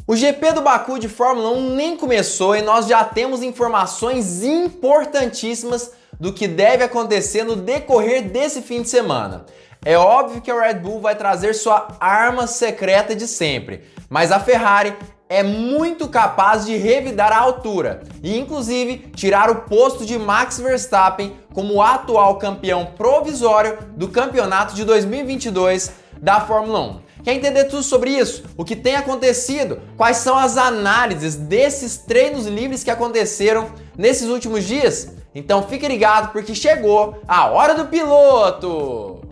O GP do Baku de Fórmula 1 nem começou e nós já temos informações importantíssimas do que deve acontecer no decorrer desse fim de semana. É óbvio que a Red Bull vai trazer sua arma secreta de sempre, mas a Ferrari é muito capaz de revidar a altura e, inclusive, tirar o posto de Max Verstappen como atual campeão provisório do campeonato de 2022 da Fórmula 1. Quer entender tudo sobre isso? O que tem acontecido? Quais são as análises desses treinos livres que aconteceram nesses últimos dias? Então fique ligado porque chegou a hora do piloto!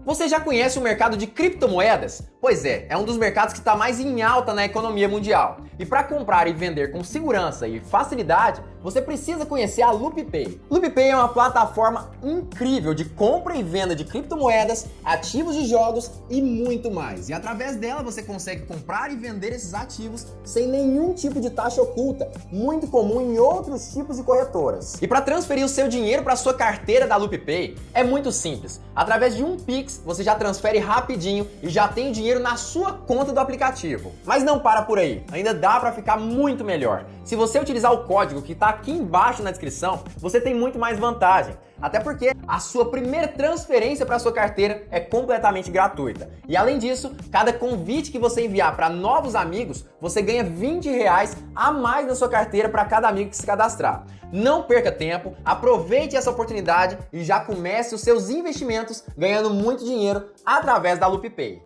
Você já conhece o mercado de criptomoedas? Pois é um dos mercados que está mais em alta na economia mundial. E para comprar e vender com segurança e facilidade, você precisa conhecer a LoopPay. LoopPay é uma plataforma incrível de compra e venda de criptomoedas, ativos de jogos e muito mais. E através dela você consegue comprar e vender esses ativos sem nenhum tipo de taxa oculta, muito comum em outros tipos de corretoras. E para transferir o seu dinheiro para sua carteira da LoopPay é muito simples. Através de um Pix, você já transfere rapidinho e já tem o dinheiro na sua conta do aplicativo. Mas não para por aí, ainda dá para ficar muito melhor. Se você utilizar o código que está aqui embaixo na descrição, você tem muito mais vantagem. Até porque a sua primeira transferência para sua carteira é completamente gratuita. E além disso, cada convite que você enviar para novos amigos, você ganha R$20 a mais na sua carteira para cada amigo que se cadastrar. Não perca tempo, aproveite essa oportunidade e já comece os seus investimentos ganhando muito dinheiro através da LoopPay.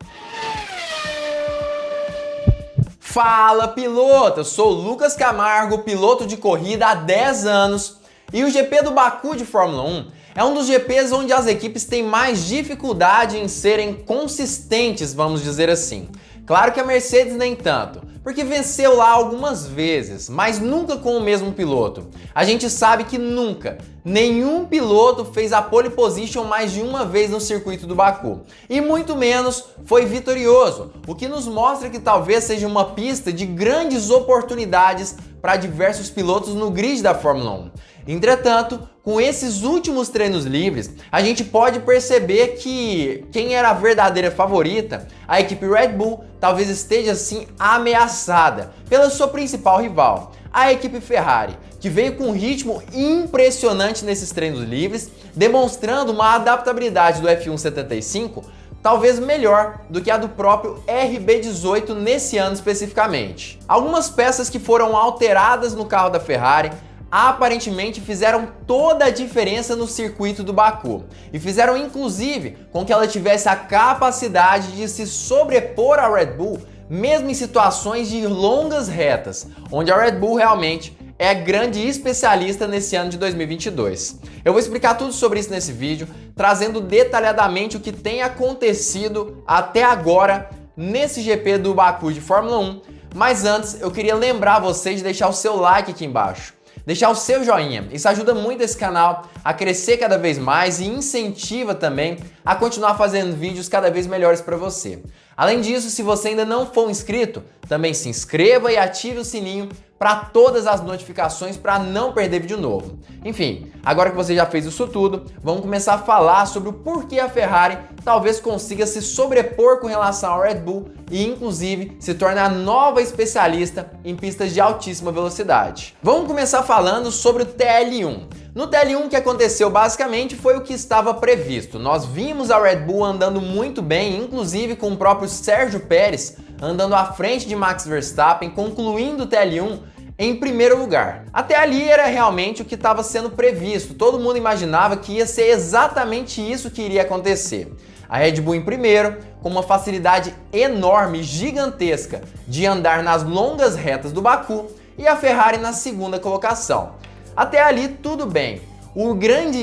Fala piloto, eu sou o Lucas Camargo, piloto de corrida há 10 anos e o GP do Baku de Fórmula 1 é um dos GPs onde as equipes têm mais dificuldade em serem consistentes, vamos dizer assim. Claro que a Mercedes nem tanto, porque venceu lá algumas vezes, mas nunca com o mesmo piloto. A gente sabe que nunca, nenhum piloto fez a pole position mais de uma vez no circuito do Baku. E muito menos foi vitorioso, o que nos mostra que talvez seja uma pista de grandes oportunidades para diversos pilotos no grid da Fórmula 1. Entretanto, com esses últimos treinos livres, a gente pode perceber que quem era a verdadeira favorita, a equipe Red Bull, talvez esteja assim ameaçada pela sua principal rival, a equipe Ferrari, que veio com um ritmo impressionante nesses treinos livres, demonstrando uma adaptabilidade do F1 75 talvez melhor do que a do próprio RB18 nesse ano especificamente. Algumas peças que foram alteradas no carro da Ferrari aparentemente fizeram toda a diferença no circuito do Baku e fizeram inclusive com que ela tivesse a capacidade de se sobrepor à Red Bull mesmo em situações de longas retas, onde a Red Bull realmente é grande especialista nesse ano de 2022. Eu vou explicar tudo sobre isso nesse vídeo, trazendo detalhadamente o que tem acontecido até agora nesse GP do Baku de Fórmula 1, mas antes eu queria lembrar vocês de deixar o seu like aqui embaixo. Deixar o seu joinha, isso ajuda muito esse canal a crescer cada vez mais e incentiva também a continuar fazendo vídeos cada vez melhores para você. Além disso, se você ainda não for inscrito, também se inscreva e ative o sininho para todas as notificações para não perder vídeo novo. Enfim, agora que você já fez isso tudo, vamos começar a falar sobre o porquê a Ferrari talvez consiga se sobrepor com relação ao Red Bull e inclusive se tornar a nova especialista em pistas de altíssima velocidade. Vamos começar falando sobre o TL1. No TL1 o que aconteceu basicamente foi o que estava previsto. Nós vimos a Red Bull andando muito bem, inclusive com o próprio Sérgio Pérez andando à frente de Max Verstappen, concluindo o TL1 em primeiro lugar. Até ali era realmente o que estava sendo previsto, todo mundo imaginava que ia ser exatamente isso que iria acontecer. A Red Bull em primeiro, com uma facilidade enorme, gigantesca, de andar nas longas retas do Baku, e a Ferrari na segunda colocação. Até ali tudo bem.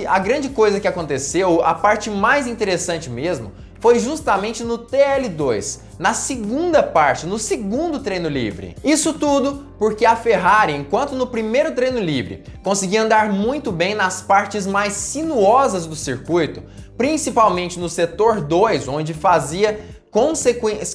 A grande coisa que aconteceu, a parte mais interessante mesmo, foi justamente no TL2, na segunda parte, no segundo treino livre. Isso tudo porque a Ferrari, enquanto no primeiro treino livre conseguia andar muito bem nas partes mais sinuosas do circuito, principalmente no setor 2, onde fazia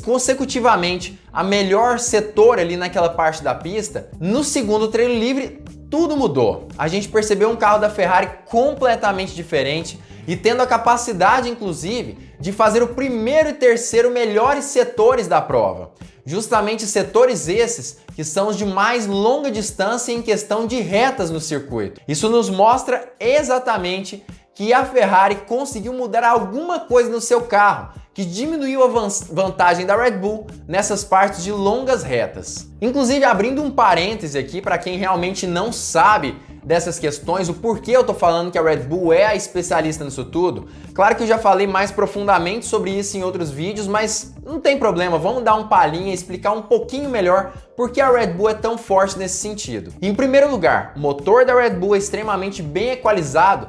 consecutivamente a melhor setor ali naquela parte da pista, no segundo treino livre tudo mudou. A gente percebeu um carro da Ferrari completamente diferente e tendo a capacidade, inclusive, de fazer o primeiro e terceiro melhores setores da prova. Justamente setores esses que são os de mais longa distância em questão de retas no circuito. Isso nos mostra exatamente que a Ferrari conseguiu mudar alguma coisa no seu carro, que diminuiu a vantagem da Red Bull nessas partes de longas retas. Inclusive, abrindo um parêntese aqui para quem realmente não sabe dessas questões, o porquê eu tô falando que a Red Bull é a especialista nisso tudo. Claro que eu já falei mais profundamente sobre isso em outros vídeos, mas não tem problema, vamos dar um palhinha e explicar um pouquinho melhor por que a Red Bull é tão forte nesse sentido. Em primeiro lugar, o motor da Red Bull é extremamente bem equalizado,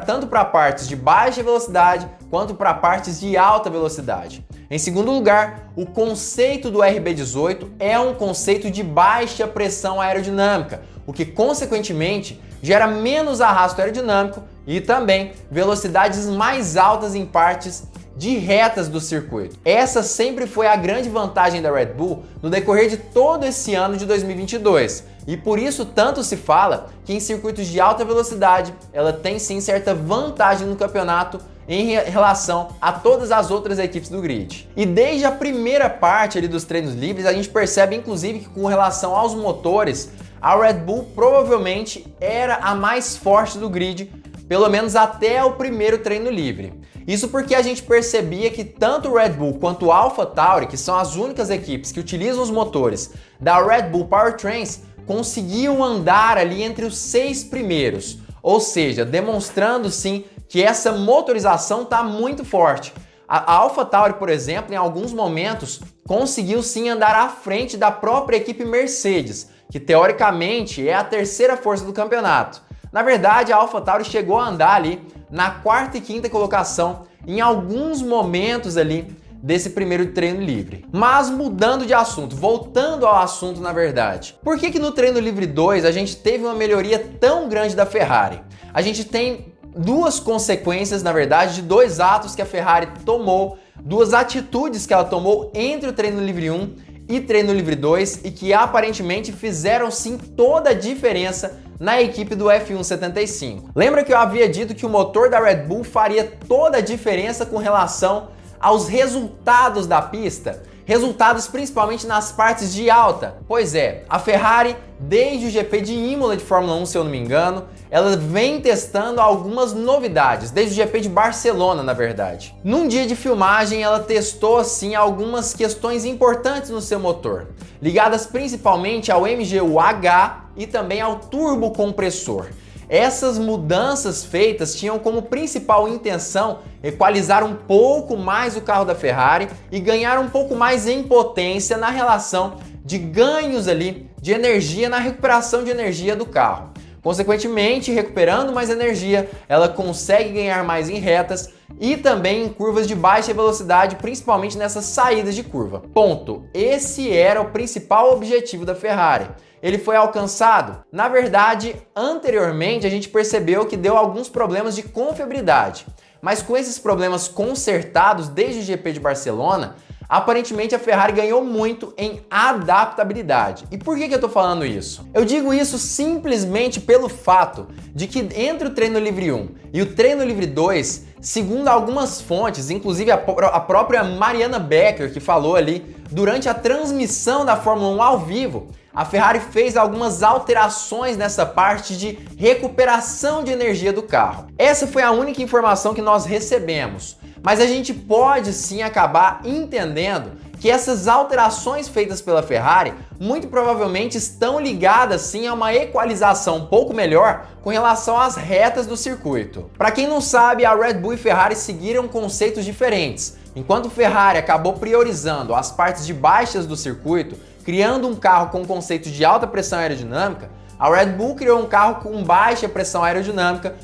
tanto para partes de baixa velocidade quanto para partes de alta velocidade. Em segundo lugar, o conceito do RB18 é um conceito de baixa pressão aerodinâmica, o que consequentemente gera menos arrasto aerodinâmico e também velocidades mais altas em partes de retas do circuito. Essa sempre foi a grande vantagem da Red Bull no decorrer de todo esse ano de 2022. E por isso tanto se fala que em circuitos de alta velocidade ela tem sim certa vantagem no campeonato em relação a todas as outras equipes do grid. E desde a primeira parte ali dos treinos livres a gente percebe inclusive que com relação aos motores a Red Bull provavelmente era a mais forte do grid, pelo menos até o primeiro treino livre. Isso porque a gente percebia que tanto o Red Bull quanto o AlphaTauri, que são as únicas equipes que utilizam os motores da Red Bull Powertrains, conseguiam andar ali entre os 6 primeiros, ou seja, demonstrando sim que essa motorização está muito forte. A AlphaTauri, por exemplo, em alguns momentos conseguiu sim andar à frente da própria equipe Mercedes, que teoricamente é a terceira força do campeonato. Na verdade, a AlphaTauri chegou a andar ali na quarta e quinta colocação em alguns momentos ali desse primeiro treino livre. Mas mudando de assunto, voltando ao assunto na verdade, por que no treino livre 2 a gente teve uma melhoria tão grande da Ferrari? A gente tem duas consequências, na verdade, de dois atos que a Ferrari tomou, duas atitudes que ela tomou entre o treino livre 1 e treino livre 2 e que aparentemente fizeram sim toda a diferença na equipe do F1 75. Lembra que eu havia dito que o motor da Red Bull faria toda a diferença com relação aos resultados da pista? Resultados principalmente nas partes de alta. Pois é, a Ferrari, desde o GP de Imola de Fórmula 1, se eu não me engano, ela vem testando algumas novidades, desde o GP de Barcelona, na verdade. Num dia de filmagem, ela testou assim algumas questões importantes no seu motor, ligadas principalmente ao MGU-H e também ao turbocompressor. Essas mudanças feitas tinham como principal intenção equalizar um pouco mais o carro da Ferrari e ganhar um pouco mais em potência na relação de ganhos ali de energia na recuperação de energia do carro. Consequentemente, recuperando mais energia, ela consegue ganhar mais em retas e também em curvas de baixa velocidade, principalmente nessas saídas de curva. Ponto. Esse era o principal objetivo da Ferrari. Ele foi alcançado? Na verdade, anteriormente a gente percebeu que deu alguns problemas de confiabilidade, mas com esses problemas consertados desde o GP de Barcelona, aparentemente a Ferrari ganhou muito em adaptabilidade. E por que eu tô falando isso? Eu digo isso simplesmente pelo fato de que entre o treino livre 1 e o treino livre 2, segundo algumas fontes, inclusive a própria Mariana Becker, que falou ali durante a transmissão da Fórmula 1 ao vivo, a Ferrari fez algumas alterações nessa parte de recuperação de energia do carro. Essa foi a única informação que nós recebemos, mas a gente pode sim acabar entendendo que essas alterações feitas pela Ferrari muito provavelmente estão ligadas sim a uma equalização um pouco melhor com relação às retas do circuito. Para quem não sabe, a Red Bull e Ferrari seguiram conceitos diferentes. Enquanto Ferrari acabou priorizando as partes de baixas do circuito, criando um carro com conceito de alta pressão aerodinâmica, a Red Bull criou um carro com baixa pressão aerodinâmica,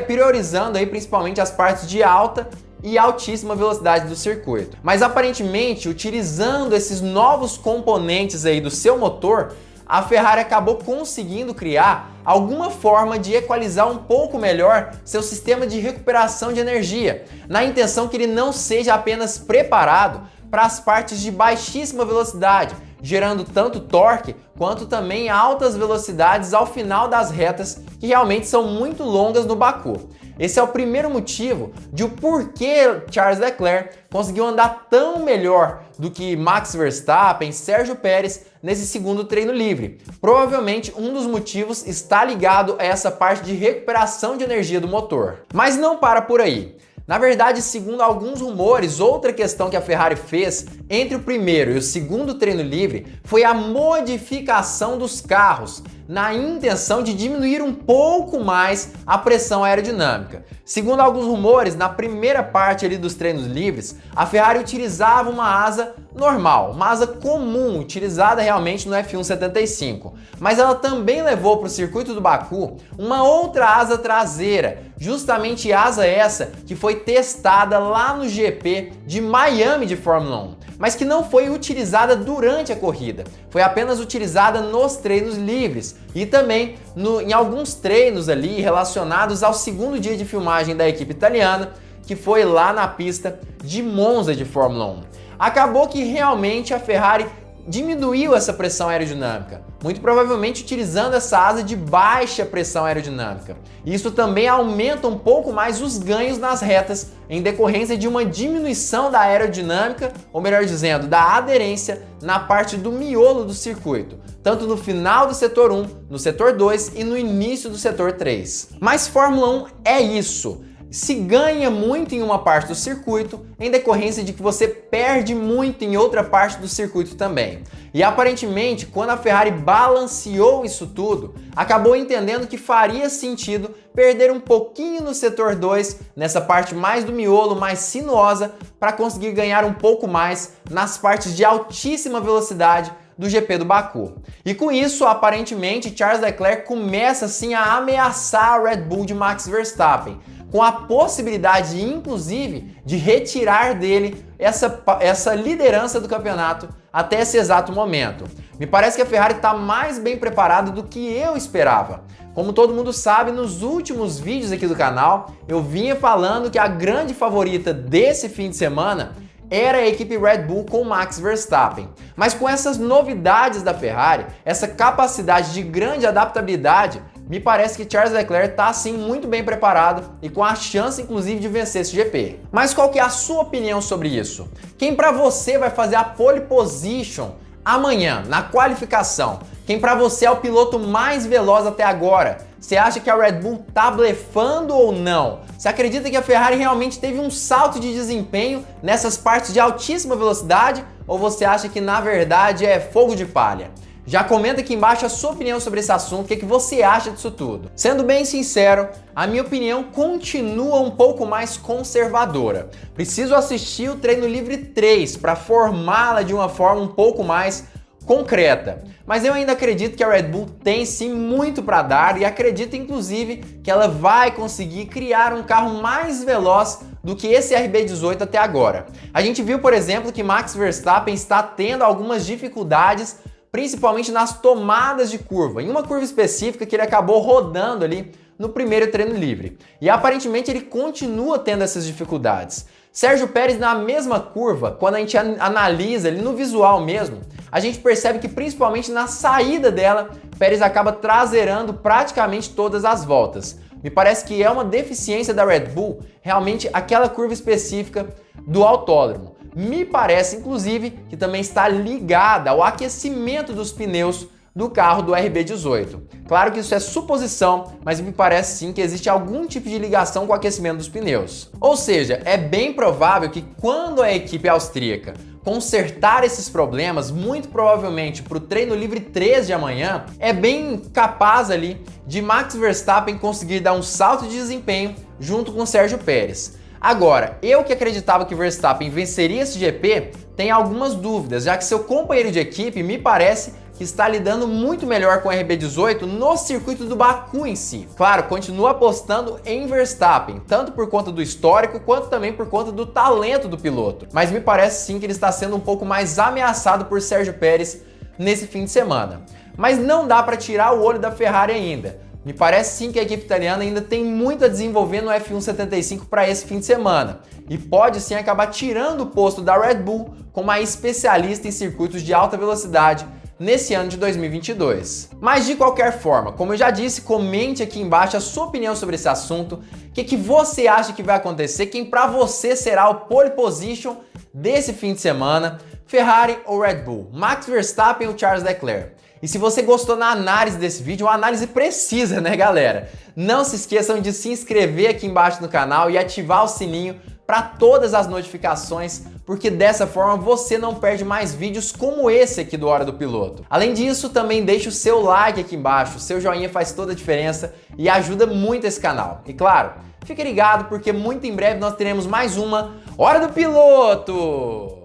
priorizando aí principalmente as partes de alta e altíssima velocidade do circuito. Mas aparentemente, utilizando esses novos componentes aí do seu motor, a Ferrari acabou conseguindo criar alguma forma de equalizar um pouco melhor seu sistema de recuperação de energia, na intenção que ele não seja apenas preparado para as partes de baixíssima velocidade, gerando tanto torque quanto também altas velocidades ao final das retas, que realmente são muito longas no Baku. Esse é o primeiro motivo de o porquê Charles Leclerc conseguiu andar tão melhor do que Max Verstappen, Sérgio Pérez nesse segundo treino livre. Provavelmente um dos motivos está ligado a essa parte de recuperação de energia do motor. Mas não para por aí. Na verdade, segundo alguns rumores, outra questão que a Ferrari fez entre o primeiro e o segundo treino livre foi a modificação dos carros, na intenção de diminuir um pouco mais a pressão aerodinâmica. Segundo alguns rumores, na primeira parte ali dos treinos livres, a Ferrari utilizava uma asa normal, uma asa comum, utilizada realmente no F1 75. Mas ela também levou para o circuito do Baku uma outra asa traseira, justamente asa essa que foi testada lá no GP de Miami de Fórmula 1, mas que não foi utilizada durante a corrida. Foi apenas utilizada nos treinos livres e também em alguns treinos ali relacionados ao segundo dia de filmagem da equipe italiana, que foi lá na pista de Monza de Fórmula 1. Acabou que realmente a Ferrari diminuiu essa pressão aerodinâmica, muito provavelmente utilizando essa asa de baixa pressão aerodinâmica. Isso também aumenta um pouco mais os ganhos nas retas em decorrência de uma diminuição da aerodinâmica, ou melhor dizendo, da aderência na parte do miolo do circuito, tanto no final do setor 1, no setor 2 e no início do setor 3. Mas Fórmula 1 é isso. Se ganha muito em uma parte do circuito, em decorrência de que você perde muito em outra parte do circuito também. E aparentemente, quando a Ferrari balanceou isso tudo, acabou entendendo que faria sentido perder um pouquinho no setor 2, nessa parte mais do miolo, mais sinuosa, para conseguir ganhar um pouco mais nas partes de altíssima velocidade do GP do Baku. E com isso, aparentemente, Charles Leclerc começa assim a ameaçar a Red Bull de Max Verstappen, com a possibilidade, inclusive, de retirar dele essa liderança do campeonato até esse exato momento. Me parece que a Ferrari está mais bem preparada do que eu esperava. Como todo mundo sabe, nos últimos vídeos aqui do canal, eu vinha falando que a grande favorita desse fim de semana era a equipe Red Bull com Max Verstappen. Mas com essas novidades da Ferrari, essa capacidade de grande adaptabilidade, me parece que Charles Leclerc está sim muito bem preparado e com a chance inclusive de vencer esse GP. Mas qual que é a sua opinião sobre isso? Quem para você vai fazer a pole position amanhã na qualificação? Quem para você é o piloto mais veloz até agora? Você acha que a Red Bull tá blefando ou não? Você acredita que a Ferrari realmente teve um salto de desempenho nessas partes de altíssima velocidade? Ou você acha que na verdade é fogo de palha? Já comenta aqui embaixo a sua opinião sobre esse assunto, o que você acha disso tudo. Sendo bem sincero, a minha opinião continua um pouco mais conservadora. Preciso assistir o treino livre 3 para formá-la de uma forma um pouco mais concreta. Mas eu ainda acredito que a Red Bull tem sim muito para dar e acredito inclusive que ela vai conseguir criar um carro mais veloz do que esse RB18 até agora. A gente viu, por exemplo, que Max Verstappen está tendo algumas dificuldades, principalmente nas tomadas de curva, em uma curva específica que ele acabou rodando ali no primeiro treino livre. E aparentemente ele continua tendo essas dificuldades. Sérgio Pérez na mesma curva, quando a gente analisa ali no visual mesmo, a gente percebe que principalmente na saída dela, Pérez acaba traseirando praticamente todas as voltas. Me parece que é uma deficiência da Red Bull, realmente aquela curva específica do autódromo. Me parece, inclusive, que também está ligada ao aquecimento dos pneus do carro do RB18. Claro que isso é suposição, mas me parece sim que existe algum tipo de ligação com o aquecimento dos pneus. Ou seja, é bem provável que quando a equipe austríaca consertar esses problemas, muito provavelmente para o treino livre 3 de amanhã, é bem capaz ali de Max Verstappen conseguir dar um salto de desempenho junto com Sérgio Pérez. Agora, eu que acreditava que Verstappen venceria esse GP, tenho algumas dúvidas, já que seu companheiro de equipe me parece que está lidando muito melhor com o RB18 no circuito do Baku em si. Claro, continuo apostando em Verstappen, tanto por conta do histórico, quanto também por conta do talento do piloto. Mas me parece sim que ele está sendo um pouco mais ameaçado por Sérgio Pérez nesse fim de semana. Mas não dá para tirar o olho da Ferrari ainda. Me parece sim que a equipe italiana ainda tem muito a desenvolver no F1 75 para esse fim de semana e pode sim acabar tirando o posto da Red Bull como a especialista em circuitos de alta velocidade nesse ano de 2022. Mas de qualquer forma, como eu já disse, comente aqui embaixo a sua opinião sobre esse assunto, o que você acha que vai acontecer, quem para você será o pole position desse fim de semana, Ferrari ou Red Bull, Max Verstappen ou Charles Leclerc. E se você gostou da análise desse vídeo, uma análise precisa, né, galera? Não se esqueçam de se inscrever aqui embaixo no canal e ativar o sininho para todas as notificações, porque dessa forma você não perde mais vídeos como esse aqui do Hora do Piloto. Além disso, também deixe o seu like aqui embaixo, o seu joinha faz toda a diferença e ajuda muito esse canal. E claro, fique ligado porque muito em breve nós teremos mais uma Hora do Piloto!